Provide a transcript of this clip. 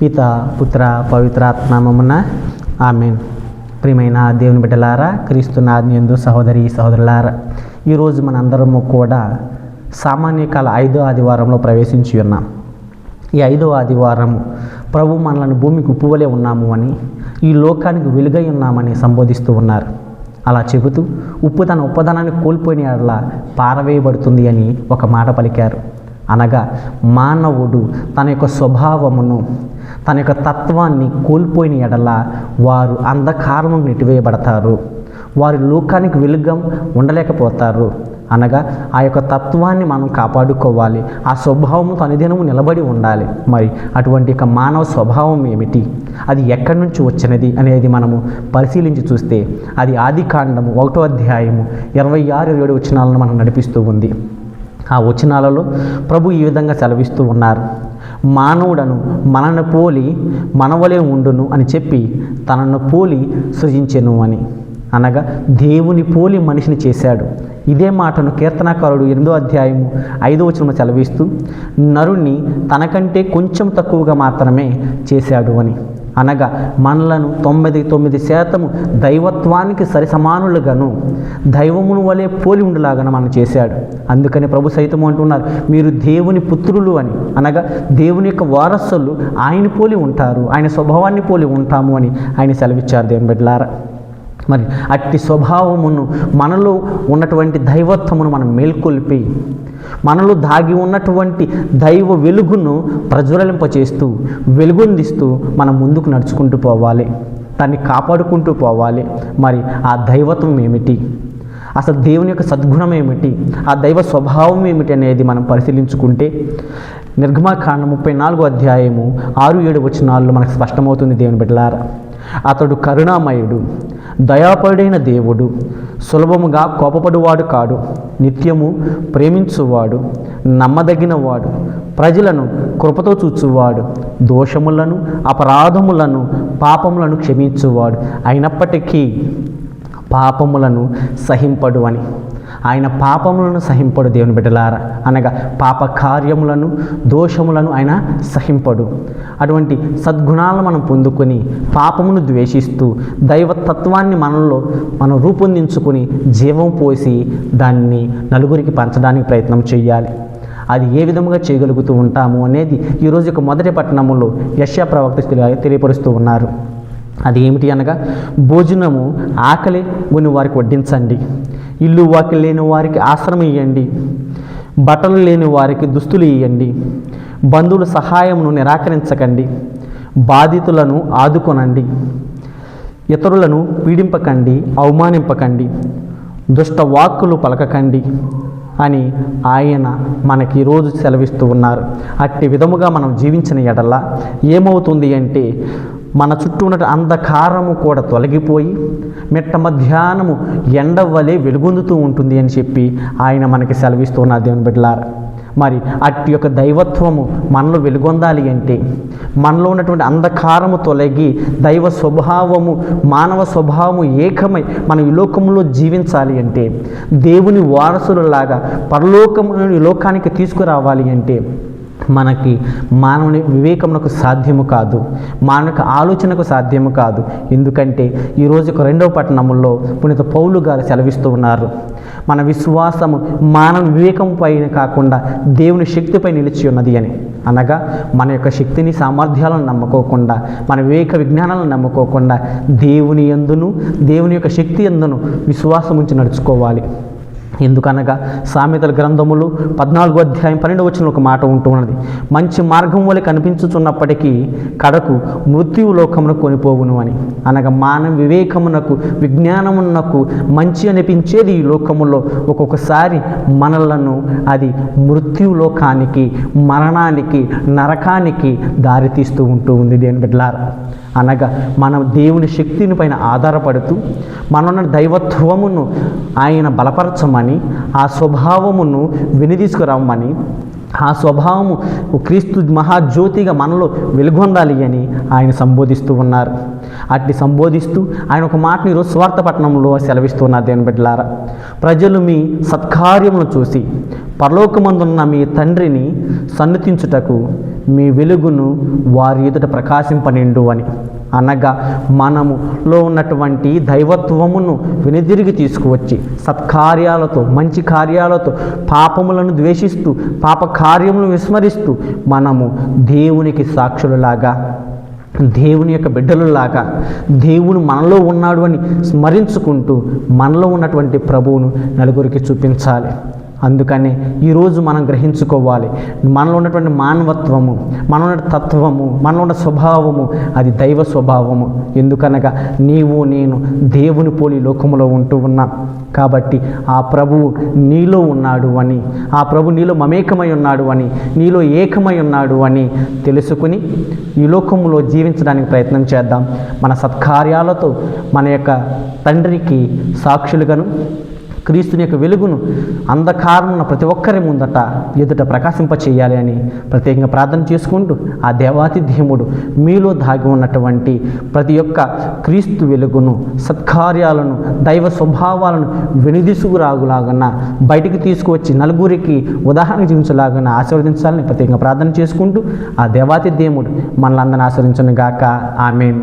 పిత పుత్ర పవిత్రాత్మమున ఆమేన్. ప్రియమైన దేవుని బిడ్డలారా, క్రీస్తునాథుని యందు సహోదరి సహోదరులారా, ఈరోజు మనందరము కూడా సామాన్య కాల 5వ ఆదివారంలో ప్రవేశించి ఉన్నాం. ఈ 5వ ఆదివారం ప్రభు మనలను భూమికి ఉప్పువలే ఉన్నాము అని, ఈ లోకానికి వెలుగై ఉన్నామని సంబోధిస్తూ ఉన్నారు. అలా చెబుతూ ఉప్పు తన ఉప్పదనాన్ని కోల్పోయిన యెడల పారవేయబడుతుంది అని ఒక మాట పలికారు. అనగా మానవుడు తన యొక్క స్వభావమును, తన యొక్క తత్వాన్ని కోల్పోయిన యెడల వారు అంధకారము నెట్టివేయబడతారు, వారి లోకానికి వెలుగుగా ఉండలేకపోతారు. అనగా ఆ యొక్క తత్వాన్ని మనం కాపాడుకోవాలి, ఆ స్వభావముతో అనుదినము నిలబడి ఉండాలి. మరి అటువంటి యొక్క మానవ స్వభావం ఏమిటి, అది ఎక్కడి నుంచి వచ్చినది అనేది మనము పరిశీలించి చూస్తే అది ఆదికాండము 1వ అధ్యాయము 26-27 వచనాలను మనం నడిపిస్తూ ఉంది. ఆ వచనాలలో ప్రభు ఈ విధంగా సెలవిస్తూ ఉన్నారు. మానవుడను మనను పోలి మనవలే ఉండును అని చెప్పి తనను పోలి సృజించెను అని. అనగా దేవుని పోలి మనిషిని చేశాడు. ఇదే మాటను కీర్తనాకారుడు 8వ అధ్యాయము 5వ వచనం సెలవిస్తూ నరుణ్ణి తనకంటే కొంచెం తక్కువగా మాత్రమే చేశాడు అని. అనగా మనలను 99% దైవత్వానికి సరిసమానులుగాను దైవమును వలె పోలి ఉండలాగాను మనం చేశాడు. అందుకని ప్రభు సైతం అంటున్నారు, మీరు దేవుని పుత్రులు అని. అనగా దేవుని యొక్క వారసులు ఆయన పోలి ఉంటారు, ఆయన స్వభావాన్ని పోలి ఉంటాము అని ఆయన సెలవిచ్చారు. దేవుని బిడ్డలారా, మరి అట్టి స్వభావమును, మనలో ఉన్నటువంటి దైవత్వమును మనం మేల్కొల్పి మనలో దాగి ఉన్నటువంటి దైవ వెలుగును ప్రజ్వలింపచేస్తూ వెలుగొందిస్తూ మనం ముందుకు నడుచుకుంటూ పోవాలి, దాన్ని కాపాడుకుంటూ పోవాలి. మరి ఆ దైవత్వం ఏమిటి, అసలు దేవుని యొక్క సద్గుణం ఏమిటి, ఆ దైవ స్వభావం ఏమిటి అనేది మనం పరిశీలించుకుంటే నిర్గమకాండం 34వ అధ్యాయము 6-7 వచనాల్లో మనకు స్పష్టమవుతుంది. దేవుని బిడ్డలారా, అతడు కరుణామయుడు, దయాపరుడైన దేవుడు, సులభముగా కోపపడువాడు కాడు, నిత్యము ప్రేమించువాడు, నమ్మదగినవాడు, ప్రజలను కృపతో చూచువాడు, దోషములను అపరాధములను పాపములను క్షమించువాడు, అయినప్పటికీ పాపములను సహింపడు అని. ఆయన పాపములను సహింపడు. దేవుని బిడ్డలారా, అనగా పాప కార్యములను దోషములను ఆయన సహింపడు. అటువంటి సద్గుణాలను మనం పొందుకొని పాపమును ద్వేషిస్తూ దైవతత్వాన్ని మనం రూపొందించుకొని జీవం పోసి దాన్ని నలుగురికి పంచడానికి ప్రయత్నం చేయాలి. అది ఏ విధముగా చేయగలుగుతూ ఉంటాము అనేది ఈరోజు యొక్క మొదటి పట్టణములో యెషయా ప్రవక్త తెలియపరుస్తూ ఉన్నారు. అది ఏమిటి అనగా, భోజనము ఆకలి కొని వారికి వడ్డించండి, ఇల్లు వాకిలి లేని వారికి ఆశ్రమం ఇవ్వండి, బట్టలు లేని వారికి దుస్తులు ఇవ్వండి, బంధువుల సహాయమును నిరాకరించకండి, బాధితులను ఆదుకొనండి, ఇతరులను పీడింపకండి, అవమానింపకండి, దుష్ట వాక్కులు పలకకండి అని ఆయన మనకి ఈరోజు సెలవిస్తూ ఉన్నారు. అట్టి విధముగా మనం జీవించిన ఎడల ఏమవుతుంది అంటే, మన చుట్టూ ఉన్న అంధకారము కూడా తొలగిపోయి మిట్ట మధ్యాహ్నము ఎండ వలె వెలుగొందుతూ ఉంటుంది అని చెప్పి ఆయన మనకి సెలవిస్తూ ఉన్నారు. దేవుని బిడ్డలారా, మరి అట్టి యొక్క దైవత్వము మనలో వెలుగొందాలి అంటే, మనలో ఉన్నటువంటి అంధకారము తొలగి దైవ స్వభావము మానవ స్వభావము ఏకమై మనం ఈ లోకంలో జీవించాలి అంటే, దేవుని వారసులలాగా పరలోకము ఈ లోకానికి తీసుకురావాలి అంటే మనకి మానవుని వివేకమునకు సాధ్యము కాదు, మానవ ఆలోచనకు సాధ్యము కాదు. ఎందుకంటే ఈరోజు 2వ పట్టణములో పునీత పౌలు గారు సెలవిస్తూ ఉన్నారు, మన విశ్వాసము మానవ వివేకం పైన కాకుండా దేవుని శక్తిపై నిలిచి ఉన్నది అని. అనగా మన యొక్క శక్తిని సామర్థ్యాలను నమ్ముకోకుండా, మన వివేక విజ్ఞానాలను నమ్ముకోకుండా దేవుని యందును దేవుని యొక్క శక్తి యందును విశ్వాసం ఉంచి నడుచుకోవాలి. ఎందుకనగా సామెతల గ్రంథములు 14వ అధ్యాయం 12వ వచనంలో ఒక మాట ఉంటున్నది, మంచి మార్గం వల్ల కనిపించుతున్నప్పటికీ కడకు మృత్యువు లోకమును కొనిపోవును అని. అనగా మానవ వివేకమునకు విజ్ఞానమునకు మంచి అనిపించేది ఈ లోకములో ఒక్కొక్కసారి మనలను అది మృత్యు లోకానికి, మరణానికి, నరకానికి దారితీస్తూ ఉంటూ ఉంది. దేవుని బిడ్డలారా, అనగా మనం దేవుని శక్తిని పైన ఆధారపడుతూ మనన్న దైవత్వమును ఆయన బలపరచమని, ఆ స్వభావమును వినిదీసుకురామని, ఆ స్వభావము క్రీస్తు మహాజ్యోతిగా మనలో వెలుగొందాలి అని ఆయన సంబోధిస్తూ ఉన్నారు. అట్టి సంబోధిస్తూ ఆయన ఒక మాటని ఈరోజు స్వార్థ పట్టణంలో సెలవిస్తున్నారు. దేవుని బిడ్డలారా, ప్రజలు మీ సత్కార్యమును చూసి పరలోకమందున్న మీ తండ్రిని సన్నుతించుటకు మీ వెలుగును వారి ఎదుట ప్రకాశింపనిండు అని. అనగా మనములో ఉన్నటువంటి దైవత్వమును వెనుదిరిగి తీసుకువచ్చి సత్కార్యాలతో, మంచి కార్యాలతో, పాపములను ద్వేషిస్తూ, పాప కార్యములను విస్మరిస్తూ మనము దేవునికి సాక్షులలాగా, దేవుని యొక్క బిడ్డలలాగా, దేవుడు మనలో ఉన్నాడు అని స్మరించుకుంటూ మనలో ఉన్నటువంటి ప్రభువును నలుగురికి చూపించాలి. అందుకని ఈరోజు మనం గ్రహించుకోవాలి, మనలో ఉన్నటువంటి మానవత్వము, మనలో ఉన్న తత్వము, మనలో ఉన్న స్వభావము అది దైవ స్వభావము. ఎందుకనగా నీవు నేను దేవుని పోలి లోకములో ఉంటూ ఉన్నాం. కాబట్టి ఆ ప్రభువు నీలో ఉన్నాడు అని, ఆ ప్రభు నీలో మమేకమై ఉన్నాడు అని, నీలో ఏకమై ఉన్నాడు అని తెలుసుకుని ఈ లోకములో జీవించడానికి ప్రయత్నం చేద్దాం. మన సత్కార్యాలతో మన యొక్క తండ్రికి సాక్షులుగాను, క్రీస్తుని యొక్క వెలుగును అంధకారమున్న ప్రతి ఒక్కరి ముందట ఎదుట ప్రకాశింప చేయాలి అని ప్రత్యేకంగా ప్రార్థన చేసుకుంటూ, ఆ దేవాతి దేవుడు మీలో దాగి ఉన్నటువంటి ప్రతి ఒక్క క్రీస్తు వెలుగును, సత్కార్యాలను, దైవ స్వభావాలను వెనుదిసుకురాగులాగన బయటికి తీసుకువచ్చి నలుగురికి ఉదాహరణ జీవించలాగన ఆశీర్వదించాలని ప్రత్యేకంగా ప్రార్థన చేసుకుంటూ, ఆ దేవాతి దేవుడు మనల్ని అందరిని ఆశీర్వదించును గాక. ఆమేన్.